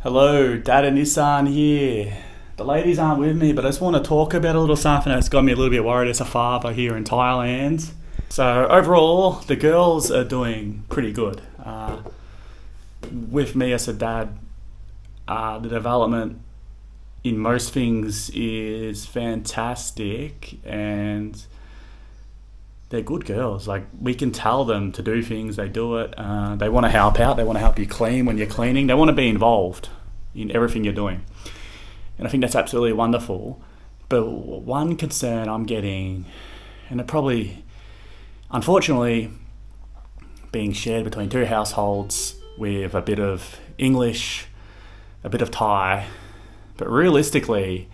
Hello, Dad and Isaan here. The ladies aren't with me, but I just want to talk about a little something that's got me a little bit worried as a father here in Thailand. So, overall, the girls are doing pretty good. With me as a dad, the development in most things is fantastic, and they're good girls. Like, we can tell them to do things, they do it. They want to help out, they want to help you clean when you're cleaning, they want to be involved in everything you're doing. And I think that's absolutely wonderful. But one concern I'm getting, and it probably, unfortunately, being shared between two households with a bit of English, a bit of Thai, but realistically,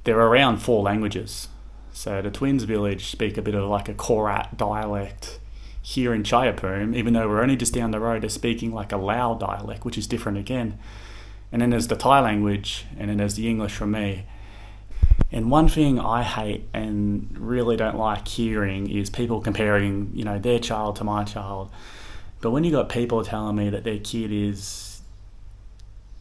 they're around four languages. So the twins village speak a bit of like a Korat dialect. Here in Chayapum, even though we're only just down the road, they're speaking like a Lao dialect, which is different again. And then there's the Thai language, and then there's the English from me. And one thing I hate and really don't like hearing is people comparing, their child to my child. But when you got people telling me that their kid is,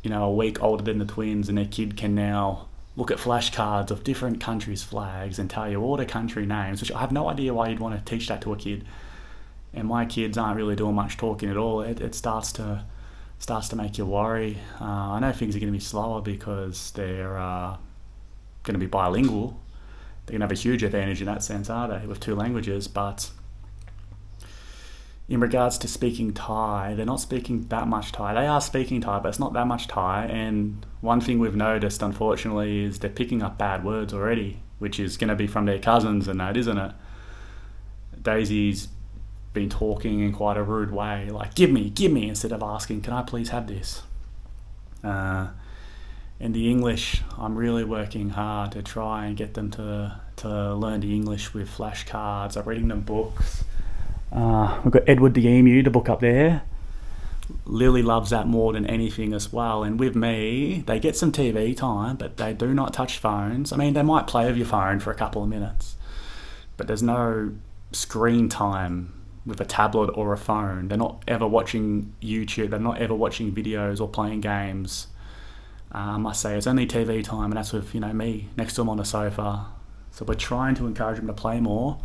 a week older than the twins, and their kid can now look at flashcards of different countries' flags and tell you all the country names, which I have no idea why you'd want to teach that to a kid. And my kids aren't really doing much talking at all. It starts to make you worry. I know things are going to be slower because they're going to be bilingual. They're going to have a huge advantage in that sense, are they, with two languages? But in regards to speaking Thai, they're not speaking that much Thai. They are speaking Thai, but it's not that much Thai. And one thing we've noticed, unfortunately, is they're picking up bad words already, which is going to be from their cousins and that, isn't it? Daisy's been talking in quite a rude way, like give me, instead of asking, can I please have this? And the English, I'm really working hard to try and get them to learn the English with flashcards. I'm reading them books. We've got Edward the Emu, the book up there. Lily loves that more than anything as well. And with me, they get some TV time, but they do not touch phones. I mean, they might play with your phone for a couple of minutes, but there's no screen time with a tablet or a phone. They're not ever watching YouTube. They're not ever watching videos or playing games. I must say, it's only TV time, and that's with me next to them on the sofa. So we're trying to encourage them to play more.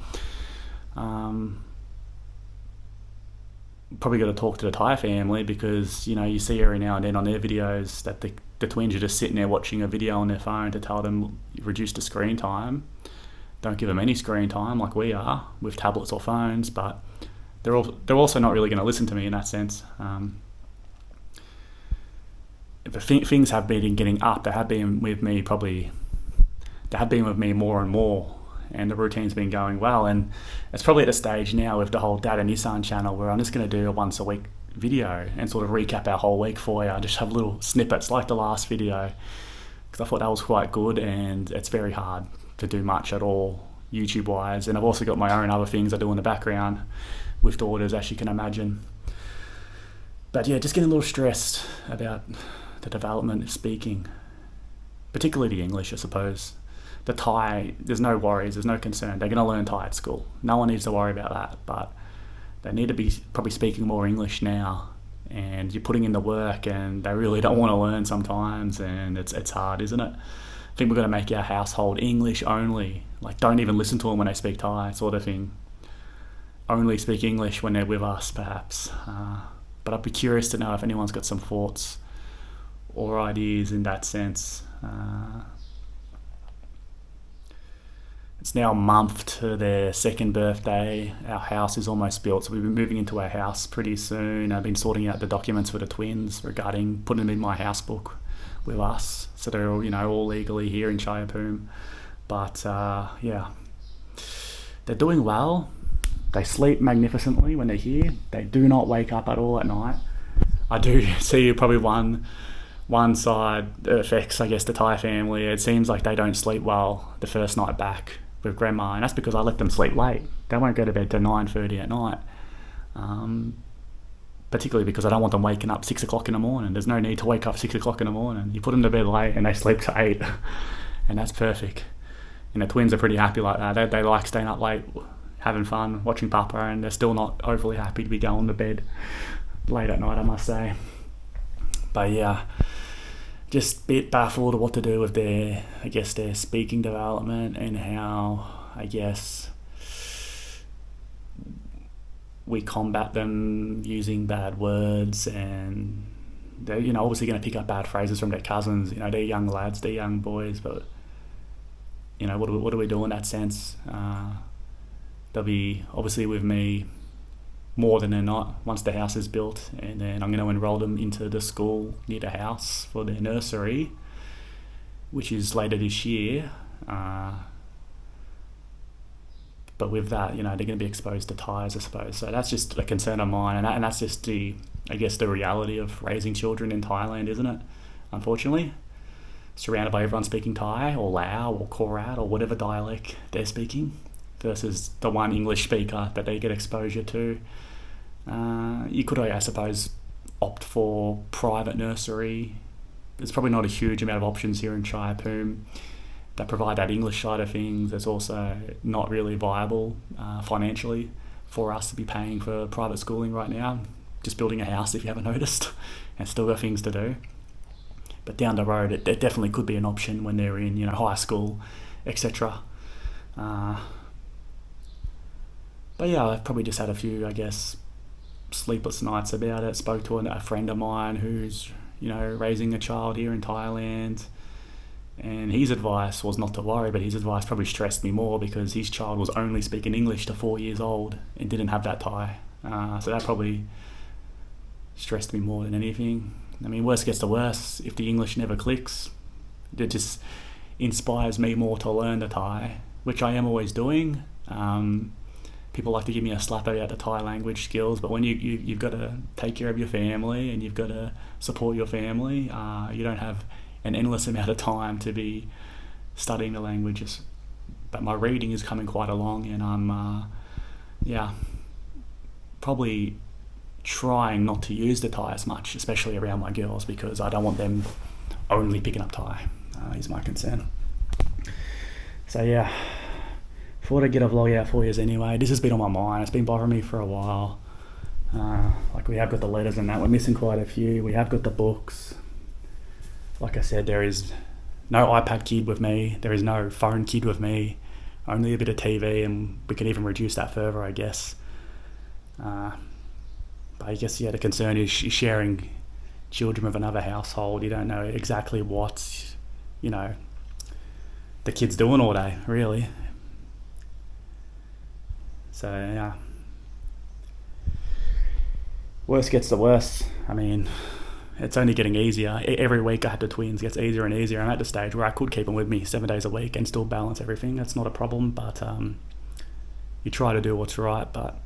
Probably got to talk to the Thai family because you see every now and then on their videos that the twins are just sitting there watching a video on their phone to tell them reduce the screen time. Don't give them any screen time like we are with tablets or phones, but they're also not really going to listen to me in that sense. But things have been getting up. They have been with me more and more, and the routine's been going well. And it's probably at a stage now with the whole Dad and Isaan channel where I'm just going to do a once a week video and sort of recap our whole week for you. I just have little snippets like the last video because I thought that was quite good, and it's very hard to do much at all YouTube wise. And I've also got my own other things I do in the background with daughters, as you can imagine. But yeah, just getting a little stressed about the development of speaking, particularly the English, I suppose. The Thai, there's no worries, there's no concern. They're going to learn Thai at school. No one needs to worry about that, but they need to be probably speaking more English now. And you're putting in the work, and they really don't want to learn sometimes, and it's hard, isn't it? I think we're going to make our household English only. Like, don't even listen to them when they speak Thai, sort of thing. Only speak English when they're with us, perhaps. But I'd be curious to know if anyone's got some thoughts or ideas in that sense. It's now a month to their second birthday. Our house is almost built, so we'll be moving into our house pretty soon. I've been sorting out the documents for the twins regarding putting them in my house book with us, so they're all legally here in Chayapum. But yeah, they're doing well. They sleep magnificently when they're here. They do not wake up at all at night. I do see probably one side affects, I guess, the Thai family. It seems like they don't sleep well the first night back with grandma, and that's because I let them sleep late. They won't go to bed till 9:30 at night. Particularly because I don't want them waking up 6 o'clock in the morning. There's no need to wake up 6 o'clock in the morning. You put them to bed late and they sleep to 8, and that's perfect. And the twins are pretty happy like that. They like staying up late, having fun, watching Papa, and they're still not overly happy to be going to bed late at night, I must say. But yeah, just a bit baffled of what to do with their, I guess, their speaking development and how, I guess, we combat them using bad words, and they're, obviously going to pick up bad phrases from their cousins. They're young lads, they're young boys, but, what do we do in that sense? They'll be, obviously, with me more than they're not once the house is built, and then I'm going to enroll them into the school near the house for their nursery, which is later this year. But with that, they're going to be exposed to Thais, I suppose. So that's just a concern of mine, and that's just the reality of raising children in Thailand, isn't it? Unfortunately, surrounded by everyone speaking Thai or Lao or Korat or whatever dialect they're speaking, versus the one English speaker that they get exposure to. You could, I suppose, opt for private nursery. There's probably not a huge amount of options here in Chaiyapoom that provide that English side of things. It's also not really viable financially for us to be paying for private schooling right now. Just building a house, if you haven't noticed, and still got things to do. But down the road, it definitely could be an option when they're in, high school, etc. But yeah, I've probably just had a few, I guess, sleepless nights about it. Spoke to a friend of mine who's, raising a child here in Thailand, and his advice was not to worry, but his advice probably stressed me more because his child was only speaking English to 4 years old and didn't have that Thai. So that probably stressed me more than anything. I mean, worst gets to worst, if the English never clicks, it just inspires me more to learn the Thai, which I am always doing. People like to give me a slap about the Thai language skills, but when you've got to take care of your family and you've got to support your family, you don't have an endless amount of time to be studying the languages. But my reading is coming quite along, and I'm probably trying not to use the Thai as much, especially around my girls, because I don't want them only picking up Thai, is my concern. So yeah, thought I'd get a vlog out for you anyway. This has been on my mind, it's been bothering me for a while. We have got the letters and that, we're missing quite a few. We have got the books. Like I said, there is no iPad kid with me, there is no phone kid with me, only a bit of TV, and we can even reduce that further, I guess. But I guess, the concern is sharing children with another household. You don't know exactly what, the kid's doing all day, really. So, yeah. Worst gets to worst. I mean, it's only getting easier. Every week I have the twins, it gets easier and easier. I'm at the stage where I could keep them with me 7 days a week and still balance everything. That's not a problem, but you try to do what's right, but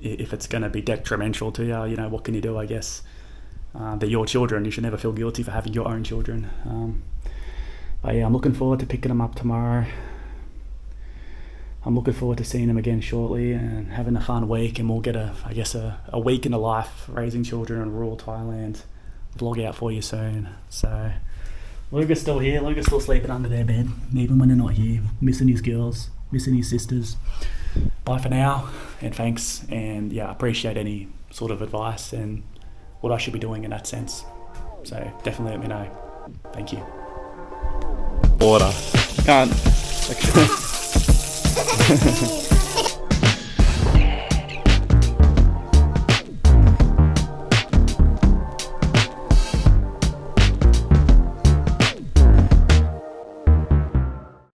if it's going to be detrimental to you, what can you do, I guess? They're your children. You should never feel guilty for having your own children. But yeah, I'm looking forward to picking them up tomorrow. I'm looking forward to seeing them again shortly and having a fun week, and we'll get a week in the life raising children in rural Thailand vlog out for you soon. So Luca's still here. Luca's still sleeping under their bed, even when they're not here. Missing his girls, missing his sisters. Bye for now, and thanks, and yeah, I appreciate any sort of advice and what I should be doing in that sense. So definitely let me know. Thank you. Water. Can't.